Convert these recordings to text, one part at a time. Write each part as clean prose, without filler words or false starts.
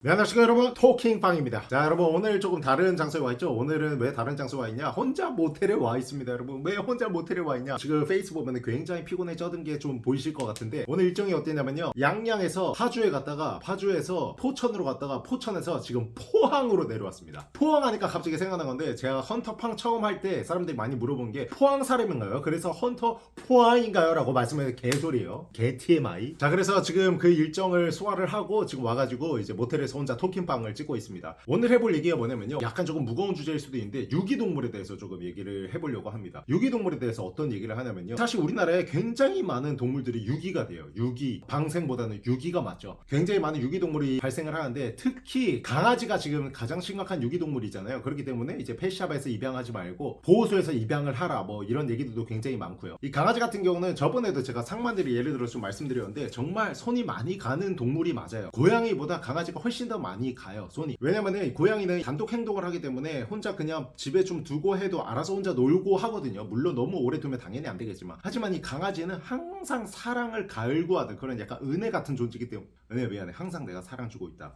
네, 안녕하십니까 여러분, 토킹빵입니다. 자, 여러분, 오늘 조금 다른 장소에 와 있죠. 오늘은 왜 다른 장소에 와 있냐, 혼자 모텔에 와 있습니다. 여러분, 왜 혼자 모텔에 와 있냐, 지금 페이스 보면 굉장히 피곤해 쩌든 게 좀 보이실 것 같은데, 오늘 일정이 어땠냐면요, 양양에서 파주에 갔다가 파주에서 포천으로 갔다가 포천에서 지금 포항으로 내려왔습니다. 포항하니까 갑자기 생각난 건데, 제가 헌터팡 처음 할 때 사람들이 많이 물어본 게 포항 사람인가요? 그래서 헌터 포항인가요? 라고 말씀해서 개소리예요. 개 TMI. 자, 그래서 지금 그 일정을 소화를 하고 지금 와가지고 이제 모텔에서 혼자 토킹빵을 찍고 있습니다. 오늘 해볼 얘기가 뭐냐면요, 약간 조금 무거운 주제일 수도 있는데 유기동물에 대해서 조금 얘기를 해보려고 합니다. 유기동물에 대해서 어떤 얘기를 하냐면요, 사실 우리나라에 굉장히 많은 동물들이 유기가 돼요. 유기, 방생보다는 유기가 맞죠. 굉장히 많은 유기동물이 발생을 하는데, 특히 강아지가 지금 가장 심각한 유기동물이잖아요. 그렇기 때문에 이제 펫샵에서 입양하지 말고 보호소에서 입양을 하라, 뭐 이런 얘기들도 굉장히 많고요. 이 강아지 같은 경우는 저번에도 제가 상만들이 예를 들어서 좀 말씀드렸는데, 정말 손이 많이 가는 동물이 맞아요. 고양이보다 강아지가 훨씬 더 많이 가요, 손이. 왜냐면은 고양이는 단독 행동을 하기 때문에 혼자 그냥 집에 좀 두고 해도 알아서 혼자 놀고 하거든요. 물론 너무 오래 두면 당연히 안 되겠지만, 하지만 이 강아지는 항상 사랑을 갈구하는 그런 약간 은혜 같은 존재이기 때문에, 은혜 미안해, 항상 내가 사랑 주고 있다.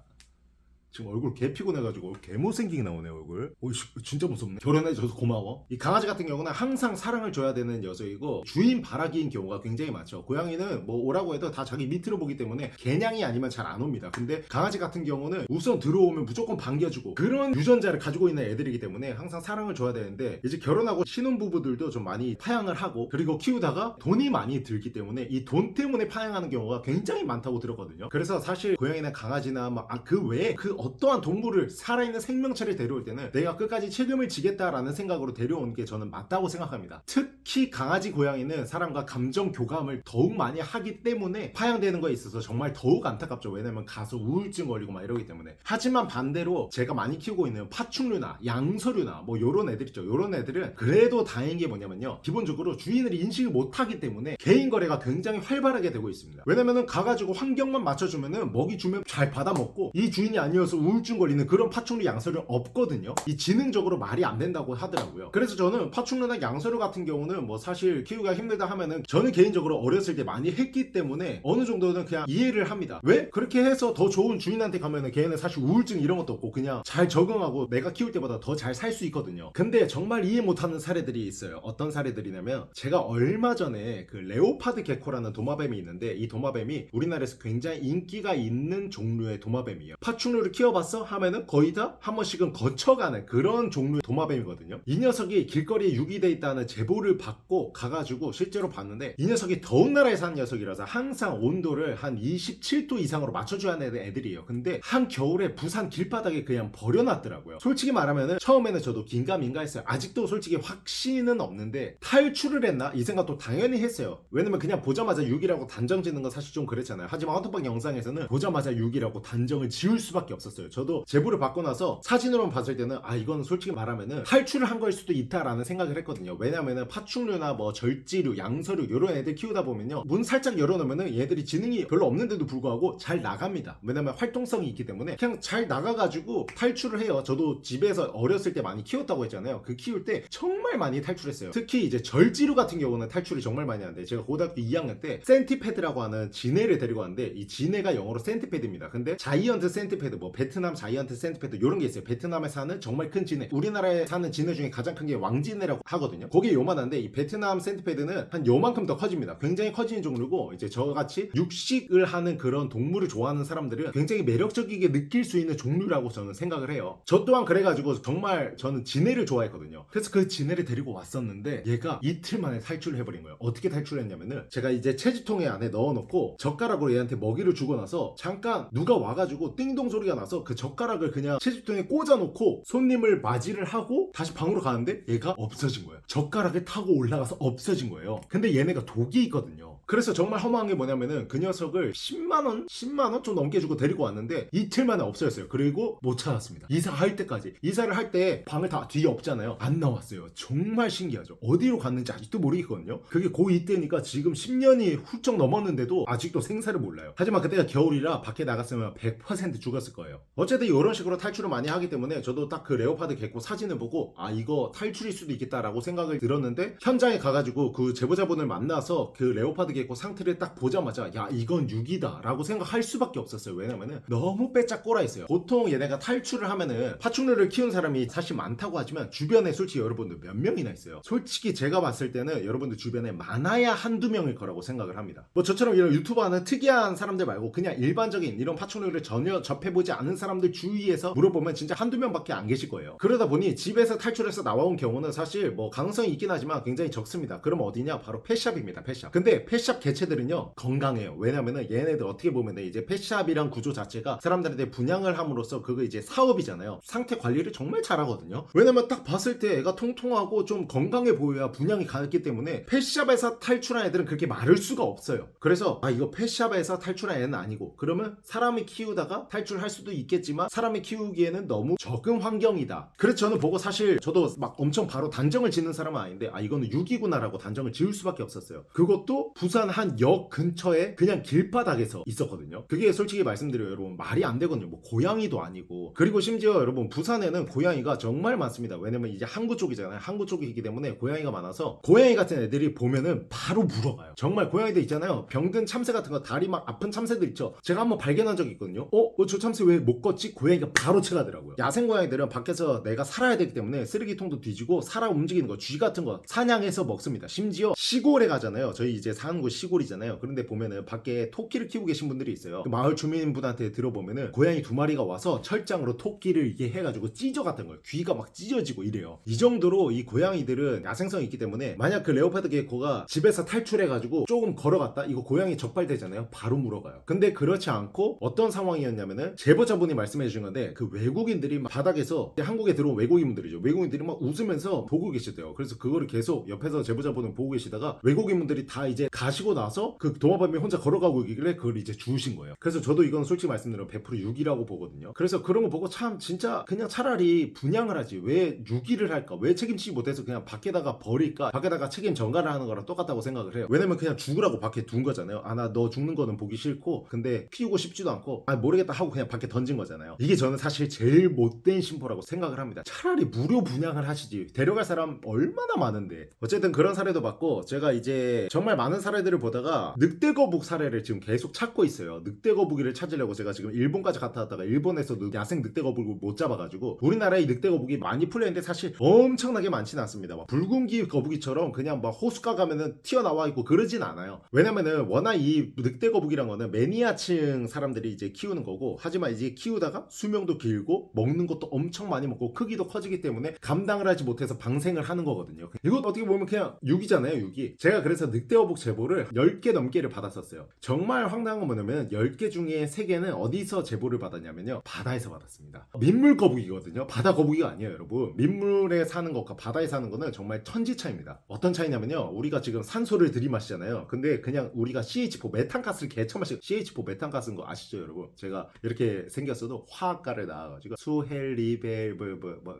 지금 얼굴 개 피곤해가지고 개 못생기게 나오네 얼굴. 오이 진짜 무섭네. 결혼해줘서 고마워. 이 강아지 같은 경우는 항상 사랑을 줘야 되는 녀석이고, 주인 바라기인 경우가 굉장히 많죠. 고양이는 뭐 오라고 해도 다 자기 밑으로 보기 때문에 개냥이 아니면 잘 안 옵니다. 근데 강아지 같은 경우는 우선 들어오면 무조건 반겨주고 그런 유전자를 가지고 있는 애들이기 때문에 항상 사랑을 줘야 되는데, 이제 결혼하고 신혼부부들도 좀 많이 파양을 하고, 그리고 키우다가 돈이 많이 들기 때문에 이 돈 때문에 파양하는 경우가 굉장히 많다고 들었거든요. 그래서 사실 고양이나 강아지나 그 외에 그 어떠한 동물을, 살아있는 생명체를 데려올 때는 내가 끝까지 책임을 지겠다라는 생각으로 데려오는 게 저는 맞다고 생각합니다. 특히 강아지, 고양이는 사람과 감정 교감을 더욱 많이 하기 때문에 파양되는 거에 있어서 정말 더욱 안타깝죠. 왜냐면 가서 우울증 걸리고 막 이러기 때문에. 하지만 반대로 제가 많이 키우고 있는 파충류나 양서류나 뭐 요런 애들 있죠. 요런 애들은 그래도 다행인 게 뭐냐면요, 기본적으로 주인을 인식을 못하기 때문에 개인 거래가 굉장히 활발하게 되고 있습니다. 왜냐면은 가가지고 환경만 맞춰주면은 먹이 주면 잘 받아먹고, 이 주인이 아니어서 우울증 걸리는 그런 파충류, 양서류 없거든요. 이 지능적으로 말이 안 된다고 하더라고요. 그래서 저는 파충류나 양서류 같은 경우는 뭐 사실 키우기가 힘들다 하면은, 저는 개인적으로 어렸을 때 많이 했기 때문에 어느 정도는 그냥 이해를 합니다. 왜? 그렇게 해서 더 좋은 주인한테 가면은 걔는 사실 우울증 이런 것도 없고 그냥 잘 적응하고 내가 키울 때보다 더 잘 살 수 있거든요. 근데 정말 이해 못하는 사례들이 있어요. 어떤 사례들이냐면, 제가 얼마 전에 그 레오파드 게코라는 도마뱀이 있는데, 이 도마뱀이 우리나라에서 굉장히 인기가 있는 종류의 도마뱀이에요. 파충류를 키워봤어? 하면은 거의 다 한 번씩은 거쳐가는 그런 종류의 도마뱀이거든요. 이 녀석이 길거리에 유기돼 있다는 제보를 받고 가가지고 실제로 봤는데, 이 녀석이 더운 나라에 사는 녀석이라서 항상 온도를 한 27도 이상으로 맞춰줘야 하는 애들이에요. 근데 한겨울에 부산 길바닥에 그냥 버려놨더라고요. 솔직히 말하면은 처음에는 저도 긴가민가 했어요. 아직도 솔직히 확신은 없는데 탈출을 했나? 이 생각도 당연히 했어요. 왜냐면 그냥 보자마자 6이라고 단정 짓는 건 사실 좀 그렇잖아요. 하지만 헌터빵 영상에서는 보자마자 6이라고 단정을 지을 수밖에 없었어요. 저도 제보를 받고 나서 사진으로만 봤을 때는 이건 솔직히 말하면은 탈출을 한 걸 수도 있다라는 생각을 했거든요. 왜냐면은 파충류나 뭐 절지류, 양서류 이런 애들 키우다 보면요, 문 살짝 열어놓으면은 얘들이 지능이 별로 없는데도 불구하고 잘 나갑니다. 왜냐면 활동성이 있기 때문에 그냥 잘 나가가지고 탈출을 해요. 저도 집에서 어렸을 때 많이 키웠다고 했잖아요. 그 키울 때 정말 많이 탈출했어요. 특히 이제 절지류 같은 경우는 탈출이 정말 많이 하는데, 제가 고등학교 2학년 때 센티패드라고 하는 지네를 데리고 왔는데, 이 지네가 영어로 센티패드입니다. 근데 자이언트 센티패드, 뭐 베트남 자이언트 센티패드 이런 게 있어요. 베트남에 사는 정말 큰 지네, 우리나라에 사는 지네 중에 가장 큰 게 왕지네라고 하거든요. 거기에 요만한데, 이 베트남 센티패드는 한 요만큼 더 커집니다. 굉장히 커지는 종류고, 이제 저같이 육식을 하는 그런 동물을 좋아하는 사람들은 굉장히 매력적이게 느낄 수 있는 종류라고 저는 생각을 해요. 저 또한 그래가지고 정말 저는 지네를 좋아했거든요. 그래서 그 지네를 데리고 왔었는데, 얘가 이틀 만에 탈출을 해버린 거예요. 어떻게 탈출했냐면은, 제가 이제 채집통에 안에 넣어놓고 젓가락으로 얘한테 먹이를 주고 나서 잠깐 누가 와가지고 띵동 소리가 나서 그 젓가락을 그냥 채집통에 꽂아놓고 손님을 맞이를 하고 다시 방으로 가는데 얘가 없어진 거예요. 젓가락을 타고 올라가서 없어진 거예요. 근데 얘네가 독이 있거든요. 그래서 정말 허무한 게 뭐냐면은, 그 녀석을 10만원? 10만원 좀 넘게 주고 데리고 왔는데 이틀 만에 없어졌어요. 그리고 못 찾았습니다. 이사할 때까지. 이사를 할 때 방을 다 뒤에 없잖아요. 안 나왔어요. 정말 신기하죠. 어디로 갔는지 아직도 모르겠거든요. 그게 고2 때니까 지금 10년이 훌쩍 넘었는데도 아직도 생사를 몰라요. 하지만 그때가 겨울이라 밖에 나갔으면 100% 죽었을 거예요. 어쨌든 이런 식으로 탈출을 많이 하기 때문에 저도 딱 그 레오파드 게코 사진을 보고 이거 탈출일 수도 있겠다라고 생각을 들었는데, 현장에 가가지고 그 제보자분을 만나서 그 레오파드 게고 상태를 딱 보자마자 야 이건 6이다 라고 생각할 수밖에 없었어요. 왜냐면은 너무 빼짝 꼬라 있어요. 보통 얘네가 탈출을 하면은 파충류를 키운 사람이 사실 많다고 하지만 주변에 솔직히 여러분들 몇 명이나 있어요. 솔직히 제가 봤을 때는 여러분들 주변에 많아야 한두 명일 거라고 생각을 합니다. 뭐 저처럼 이런 유튜버 하는 특이한 사람들 말고 그냥 일반적인 이런 파충류를 전혀 접해보지 않은 사람들 주위에서 물어보면 진짜 한두 명밖에 안 계실 거예요. 그러다 보니 집에서 탈출해서 나와온 경우는 사실 뭐 가능성이 있긴 하지만 굉장히 적습니다. 그럼 어디냐? 바로 펫샵입니다. 펫샵. 근데 펫샵 개체들은요 건강해요. 왜냐면은 얘네들 어떻게 보면 이제 펫샵이란 구조 자체가 사람들한테 분양을 함으로써 그거 이제 사업이잖아요. 상태 관리를 정말 잘하거든요. 왜냐면 딱 봤을 때 애가 통통하고 좀 건강해 보여야 분양이 가능했기 때문에 펫샵에서 탈출한 애들은 그렇게 마를 수가 없어요. 그래서 아 이거 펫샵에서 탈출한 애는 아니고 그러면 사람이 키우다가 탈출할 수도 있겠지만 사람이 키우기에는 너무 적은 환경이다. 그래서 저는 보고 사실 저도 막 엄청 바로 단정을 짓는 사람은 아닌데 아 이거는 6이구나라고 단정을 지을 수밖에 없었어요. 그것도 부산 한 역 근처에 그냥 길바닥에서 있었거든요. 그게 솔직히 말씀드려요 여러분 말이 안 되거든요. 뭐 고양이도 아니고. 그리고 심지어 여러분 부산에는 고양이가 정말 많습니다. 왜냐면 이제 항구 쪽이잖아요. 항구 쪽이기 때문에 고양이가 많아서 고양이 같은 애들이 보면은 바로 물어가요. 정말 고양이들 있잖아요. 병든 참새 같은 거 다리 막 아픈 참새들 있죠. 제가 한번 발견한 적이 있거든요. 저 참새 왜 못 걷지? 고양이가 바로 채가더라고요. 야생 고양이들은 밖에서 내가 살아야 되기 때문에 쓰레기통도 뒤지고 살아 움직이는 거 쥐 같은 거 사냥해서 먹습니다. 심지어 시골에 가잖아요. 저희 이제 사는 곳 시골이잖아요. 그런데 보면은 밖에 토끼를 키우고 계신 분들이 있어요. 그 마을 주민분한테 들어보면은 고양이 2마리가 와서 철장으로 토끼를 이렇게 해가지고 찢어갔던 거예요. 귀가 막 찢어지고 이래요. 이 정도로 이 고양이들은 야생성이 있기 때문에 만약 그 레오파드 게코가 집에서 탈출해가지고 조금 걸어갔다? 이거 고양이 적발되잖아요. 바로 물어가요. 근데 그렇지 않고 어떤 상황이었냐면은 제보자분이 말씀해 주신 건데 그 외국인들이 막 바닥에서 한국에 들어온 외국인분들이죠. 외국인들이 막 웃으면서 보고 계시대요. 그래서 그거를 계속 옆에서 제보자분은 보고 계시다가 외국인분들이 다 이제 가시고 나서 그 도마뱀이 혼자 걸어가고 있길래 그걸 이제 주우신 거예요. 그래서 저도 이건 솔직히 말씀드리면 100% 6이라고 보거든요. 그래서 그런 거 보고 참 진짜 그냥 차라리 분양을 하지 왜 6위를 할까? 왜 책임지지 못해서 그냥 밖에다가 버릴까? 밖에다가 책임 전가를 하는 거랑 똑같다고 생각을 해요. 왜냐면 그냥 죽으라고 밖에 둔 거잖아요. 아 나 너 죽는 거는 보기 싫고 근데 키우고 싶지도 않고 아 모르겠다 하고 그냥 밖에 던진 거잖아요. 이게 저는 사실 제일 못된 심보라고 생각을 합니다. 차라리 무료 분양을 하시지. 데려갈 사람 얼마나 많은데. 어쨌든 그런 사례도 봤고 제가 이제 정말 많은 사례들을 보다가 늑대거북 사례를 지금 계속 찾고 있어요. 늑대거북이를 찾으려고 제가 지금 일본까지 갔다 왔다가 일본에서도 야생 늑대거북을 못 잡아가지고 우리나라에 이 늑대거북이 많이 풀려있는데 사실 엄청나게 많지는 않습니다. 막 붉은기 거북이처럼 그냥 막 호숫가 가면은 튀어나와 있고 그러진 않아요. 왜냐면은 워낙 이 늑대거북이란 거는 매니아층 사람들이 이제 키우는 거고 하지만 이제 키우다가 수명도 길고 먹는 것도 엄청 많이 먹고 크기도 커지기 때문에 감당을 하지 못해서 방생을 하는 거거든요. 이거 어떻게 보면 그냥 6이잖아요 6이. 제가 그래서 늑대거북 제보를 10개 넘게를 받았었어요. 정말 황당한 건 뭐냐면 10개 중에 3개는 어디서 제보를 받았냐면요 바다에서 받았습니다. 민물거북이거든요. 바다거북이가 아니에요 여러분. 민물에 사는 것과 바다에 사는 거는 정말 천지 차이입니다. 어떤 차이냐면요 우리가 지금 산소를 들이마시잖아요. 근데 그냥 우리가 CH4 메탄가스를 개처마시고 CH4 메탄가스인 거 아시죠 여러분? 제가 이렇게 생겼어도 화학과를 나와가지고 수헬리벨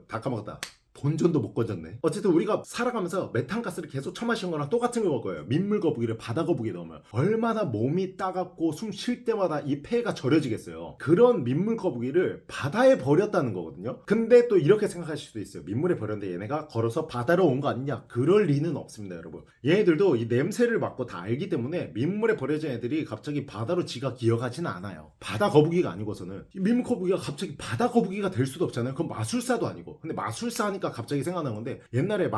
다 까먹었다. 본전도 못 건졌네. 어쨌든 우리가 살아가면서 메탄가스를 계속 처마시는 거랑 똑같은 걸 먹어요. 민물거북이를 바다거북이에 넣으면 얼마나 몸이 따갑고 숨 쉴 때마다 이 폐가 저려지겠어요. 그런 민물거북이를 바다에 버렸다는 거거든요. 근데 또 이렇게 생각하실 수도 있어요. 민물에 버렸는데 얘네가 걸어서 바다로 온 거 아니냐? 그럴 리는 없습니다 여러분. 얘네들도 이 냄새를 맡고 다 알기 때문에 민물에 버려진 애들이 갑자기 바다로 지가 기어가지는 않아요. 바다거북이가 아니고서는 이 민물거북이가 갑자기 바다거북이가 될 수도 없잖아요. 그건 마술사도 아니고. 근데 마술사 하니까 갑자기 생각난 건데 옛날에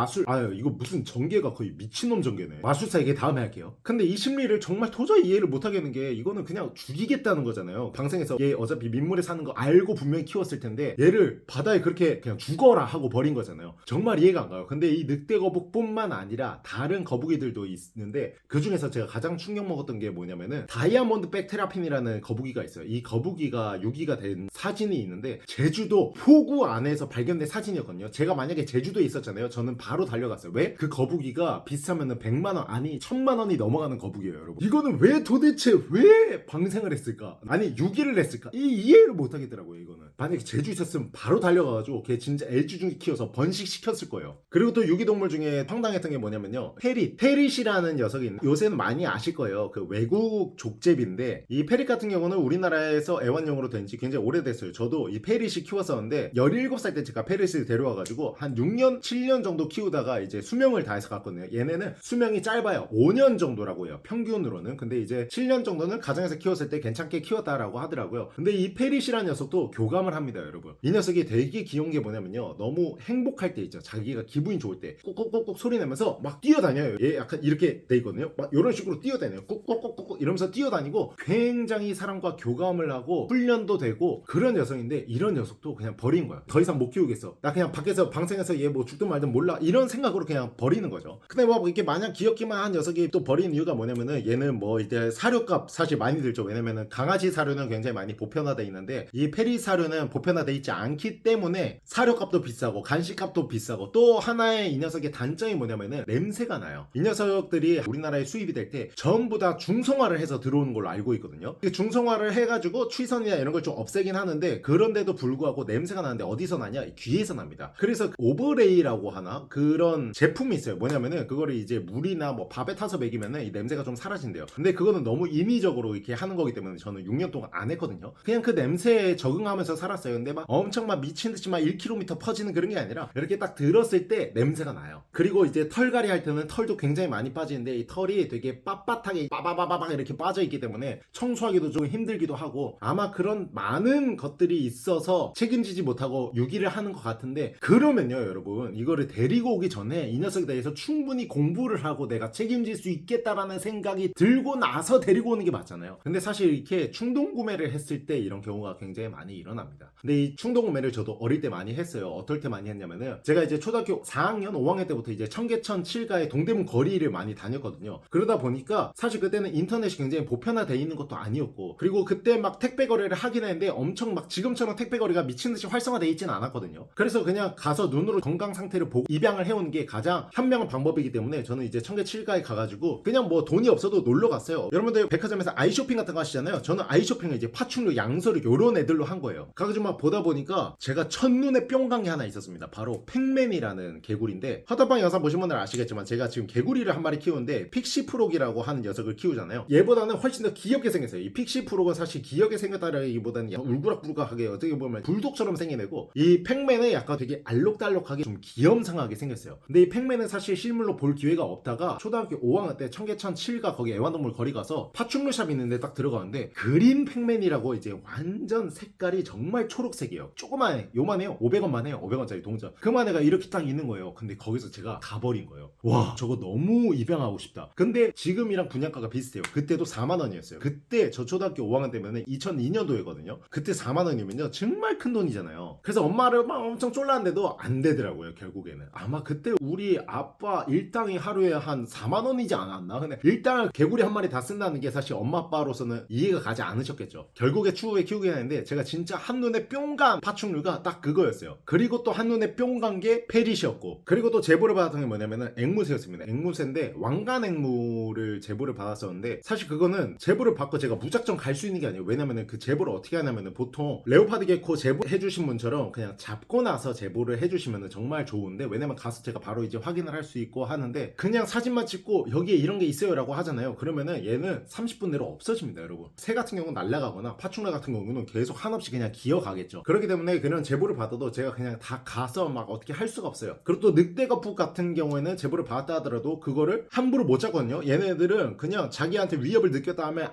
이거 무슨 전개가 거의 미친놈 전개네. 마술사 얘기 다음에 할게요. 근데 이 심리를 정말 도저히 이해를 못하겠는 게 이거는 그냥 죽이겠다는 거잖아요. 방생해서 얘 어차피 민물에 사는 거 알고 분명히 키웠을 텐데 얘를 바다에 그렇게 그냥 죽어라 하고 버린 거잖아요. 정말 이해가 안 가요. 근데 이 늑대거북뿐만 아니라 다른 거북이들도 있는데 그 중에서 제가 가장 충격 먹었던 게 뭐냐면은 다이아몬드 백테라핀이라는 거북이가 있어요. 이 거북이가 유기가 된 사진이 있는데 제주도 포구 안에서 발견된 사진이었거든요. 제가 만약에 제주도에 있었잖아요. 저는 바로 달려갔어요. 왜? 그 거북이가 비싸면은 100만 원 아니 1000만 원이 넘어가는 거북이에요 여러분. 이거는 왜 도대체 왜 방생을 했을까? 아니 유기를 했을까? 이해를 못 하겠더라고요 이거는. 만약에 제주 있었으면 바로 달려가가지고 걔 진짜 애지중지 키워서 번식시켰을 거예요. 그리고 또 유기동물 중에 황당했던 게 뭐냐면요, 페릿이라는 녀석이 있는데 요새는 많이 아실 거예요. 그 외국 족제비인데 이 페릿 같은 경우는 우리나라에서 애완용으로 된 지 굉장히 오래됐어요. 저도 이 페릿이 키웠었는데 17살 때 제가 페릿을 데려와가지고 한 6년 7년 정도 키우다가 이제 수명을 다해서 갔거든요. 얘네는 수명이 짧아요. 5년 정도라고 해요, 평균으로는. 근데 이제 7년 정도는 가정에서 키웠을 때 괜찮게 키웠다라고 하더라고요. 근데 이 페릿이라는 녀석도 교감을 합니다, 여러분. 이 녀석이 되게 귀여운 게 뭐냐면요, 너무 행복할 때 있죠, 자기가 기분이 좋을 때 꾹꾹꾹꾹 소리 내면서 막 뛰어다녀요. 얘 약간 이렇게 돼 있거든요. 막 이런 식으로 뛰어다녀요. 꾹꾹꾹꾹 이러면서 뛰어다니고 굉장히 사람과 교감을 하고 훈련도 되고 그런 녀석인데, 이런 녀석도 그냥 버린 거야. 더 이상 못 키우겠어, 나 그냥 밖에서 방생해서 얘 뭐 죽든 말든 몰라, 이런 생각으로 그냥 버리는 거죠. 근데 뭐 이렇게 마냥 귀엽기만 한 녀석이 또 버리는 이유가 뭐냐면은, 얘는 뭐 이제 사료값 사실 많이 들죠. 왜냐면은 강아지 사료는 굉장히 많이 보편화돼 있는데 이 페리 사료는 보편화돼 있지 않기 때문에 사료값도 비싸고 간식값도 비싸고, 또 하나의 이 녀석의 단점이 뭐냐면은 냄새가 나요. 이 녀석들이 우리나라에 수입이 될 때 전부 다 중성화를 해서 들어오는 걸로 알고 있거든요. 중성화를 해가지고 취선이나 이런 걸 좀 없애긴 하는데, 그런데도 불구하고 냄새가 나는데 어디서 나냐? 귀에서 납니다. 그래서 오버레이라고 하나? 그런 제품이 있어요. 뭐냐면은 그거를 이제 물이나 뭐 밥에 타서 먹이면은 이 냄새가 좀 사라진대요. 근데 그거는 너무 인위적으로 이렇게 하는 거기 때문에 저는 6년 동안 안 했거든요. 그냥 그 냄새에 적응하면서 살았어요. 근데 막 엄청 막 미친 듯이 막 1km 퍼지는 그런 게 아니라 이렇게 딱 들었을 때 냄새가 나요. 그리고 이제 털갈이 할 때는 털도 굉장히 많이 빠지는데 이 털이 되게 빳빳하게 빠바바바박 이렇게 빠져 있기 때문에 청소하기도 좀 힘들기도 하고, 아마 그런 많은 것들이 있어서 책임지지 못하고 유기를 하는 것 같은데, 그러면요 여러분, 이거를 데리고 오기 전에 이 녀석에 대해서 충분히 공부를 하고 내가 책임질 수 있겠다라는 생각이 들고 나서 데리고 오는 게 맞잖아요. 근데 사실 이렇게 충동 구매를 했을 때 이런 경우가 굉장히 많이 일어납니다. 근데 이 충동 구매를 저도 어릴 때 많이 했어요. 어떨 때 많이 했냐면은, 제가 이제 초등학교 4학년 5학년 때부터 이제 청계천 7가의 동대문 거리를 많이 다녔거든요. 그러다 보니까 사실 그때는 인터넷이 굉장히 보편화되어 있는 것도 아니었고, 그리고 그때 막 택배 거래를 하긴 했는데 엄청 막 지금처럼 택배 거래가 미친듯이 활성화되어 있지는 않았거든요. 그래서 그냥 가서 눈으로 건강 상태를 보고 입양을 해오는 게 가장 현명한 방법이기 때문에 저는 이제 청계 7가에 가가지고 그냥 뭐 돈이 없어도 놀러 갔어요. 여러분들 백화점에서 아이쇼핑 같은 거 하시잖아요. 저는 아이쇼핑을 이제 파충류, 양서류 요런 애들로 한 거예요. 가가지고 막 보다 보니까 제가 첫눈에 뿅 간 게 하나 있었습니다. 바로 팩맨이라는 개구리인데, 하다방 영상 보신 분들은 아시겠지만 제가 지금 개구리를 한 마리 키우는데 픽시프록이라고 하는 녀석을 키우잖아요. 얘보다는 훨씬 더 귀엽게 생겼어요. 이 픽시프록은 사실 귀엽게 생겼다라기보다는 약간 울그락불그락하게 어떻게 보면 불독처럼 생긴 애고, 이 팩맨은 약간 되게 알록달록하게 좀 귀염상하게 생겼어요. 근데 이 팩맨은 사실 실물로 볼 기회가 없다가 초등학교 5학년 때 청계천 7가 거기 애완동물 거리 가서 파충류샵 있는데 딱 들어가는데, 그린 팩맨이라고 이제 완전 색깔이 정말 초록색이에요. 조그만해, 요만해요. 500원만 해요. 500원짜리 동전 그만 애가 이렇게 딱 있는 거예요. 근데 거기서 제가 가버린 거예요. 와, 저거 너무 입양하고 싶다. 근데 지금이랑 분양가가 비슷해요. 그때도 4만원이었어요. 그때 저 초등학교 5학년 때면 2002년도였거든요 그때 4만원이면요 정말 큰 돈이잖아요. 그래서 엄마를 막 엄청 쫄랐는데도 안 되더라고요. 결국에는 아마 그때 우리 아빠 일당이 하루에 한 4만원이지 않았나. 근데 일당을 개구리 한 마리 다 쓴다는 게 사실 엄마 아빠로서는 이해가 가지 않으셨겠죠. 결국에 추후에 키우게 했는데, 제가 진짜 한눈에 뿅 간 파충류가 딱 그거였어요. 그리고 또 한눈에 뿅 간 게 페릿이었고, 그리고 또 제보를 받았던 게 뭐냐면은 앵무새였습니다. 앵무새인데 왕관 앵무를 제보를 받았었는데, 사실 그거는 제보를 받고 제가 무작정 갈 수 있는 게 아니에요. 왜냐면은 그 제보를 어떻게 하냐면은 보통 레오파드 게코 제보해주신 분처럼 그냥 잡고 나서 제보를 해주시면은 정말 좋은데, 왜냐면 가서 제가 바로 이제 확인을 할 수 있고 하는데, 그냥 사진만 찍고 여기에 이런 게 있어요 라고 하잖아요. 그러면은 얘는 30분 내로 없어집니다, 여러분. 새 같은 경우는 날아가거나 파충류 같은 경우는 계속 한없이 그냥 기어가겠죠. 그렇기 때문에 그런 제보를 받아도 제가 그냥 다 가서 막 어떻게 할 수가 없어요. 그리고 또 늑대거북 같은 경우에는 제보를 받았다 하더라도 그거를 함부로 못 잡거든요. 얘네들은 그냥 자기한테 위협을 느꼈다 하면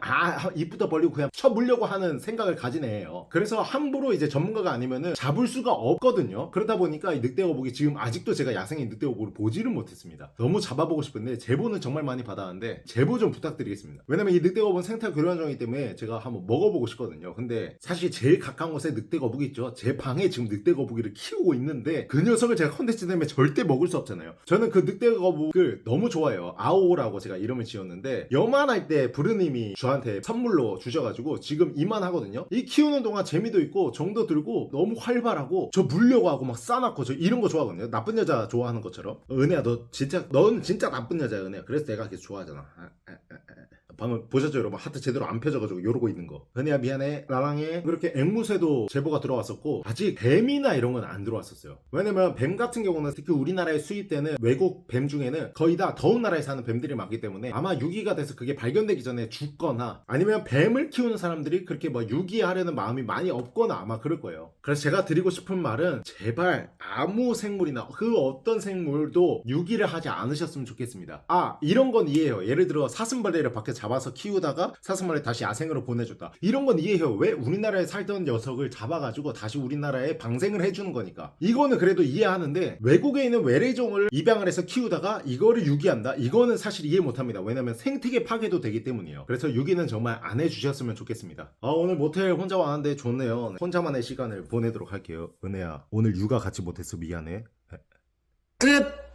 입부터 벌리고 그냥 쳐물려고 하는 생각을 가진 애예요. 그래서 함부로 이제 전문가가 아니면은 잡을 수가 없거든요. 그러다 보니까 이 늑대거북이 지금 아직도 제가 야생의 늑대거북을 보지를 못했습니다. 너무 잡아보고 싶은데 제보는 정말 많이 받았는데 제보 좀 부탁드리겠습니다. 왜냐면 이 늑대거북은 생태 교란종이기 때문에 제가 한번 먹어보고 싶거든요. 근데 사실 제일 가까운 곳에 늑대거북이 있죠. 제 방에 지금 늑대거북이를 키우고 있는데 그 녀석을 제가 컨텐츠 때문에 절대 먹을 수 없잖아요. 저는 그 늑대거북을 너무 좋아해요. 아오라고 제가 이름을 지었는데, 여만할 때 부르님이 저한테 선물로 주셔가지고 지금 이만하거든요. 이 키우는 동안 재미도 있고 정도 들고 너무 활발하고, 저 물려고 하고 막 싸놨고 저 이런 거 좋아하거든요. 나쁜 여자 좋아하는 것처럼. 은혜야 넌 진짜 나쁜 여자야 은혜야. 그래서 내가 계속 좋아하잖아. 방금 보셨죠 여러분? 하트 제대로 안 펴져가지고 이러고 있는 거. 은혜야 미안해 라랑해. 그렇게 앵무새도 제보가 들어왔었고 아직 뱀이나 이런 건 안 들어왔었어요. 왜냐면 뱀 같은 경우는 특히 우리나라에 수입되는 외국 뱀 중에는 거의 다 더운 나라에 사는 뱀들이 많기 때문에 아마 유기가 돼서 그게 발견되기 전에 죽거나 아니면 뱀을 키우는 사람들이 그렇게 뭐 유기하려는 마음이 많이 없거나 아마 그럴 거예요. 그래서 제가 드리고 싶은 말은 제발 아무 생물이나 그 어떤 생물도 유기를 하지 않으셨으면 좋겠습니다. 아 이런 건 이해해요. 예를 들어 사슴벌레를 밖에 잡아서 키우다가 사슴벌레 다시 야생으로 보내줬다. 이런 건 이해해요. 왜 우리나라에 살던 녀석을 잡아가지고 다시 우리나라에 방생을 해주는 거니까. 이거는 그래도 이해하는데 외국에 있는 외래종을 입양을 해서 키우다가 이거를 유기한다? 이거는 사실 이해 못합니다. 왜냐면 생태계 파괴도 되기 때문이에요. 그래서 유기는 정말 안 해주셨으면 좋겠습니다. 오늘 모텔 혼자 왔는데 좋네요. 혼자만의 시간을 보내도록 할게요. 은혜야 오늘 육아 같이 못해서 미안해. 끝!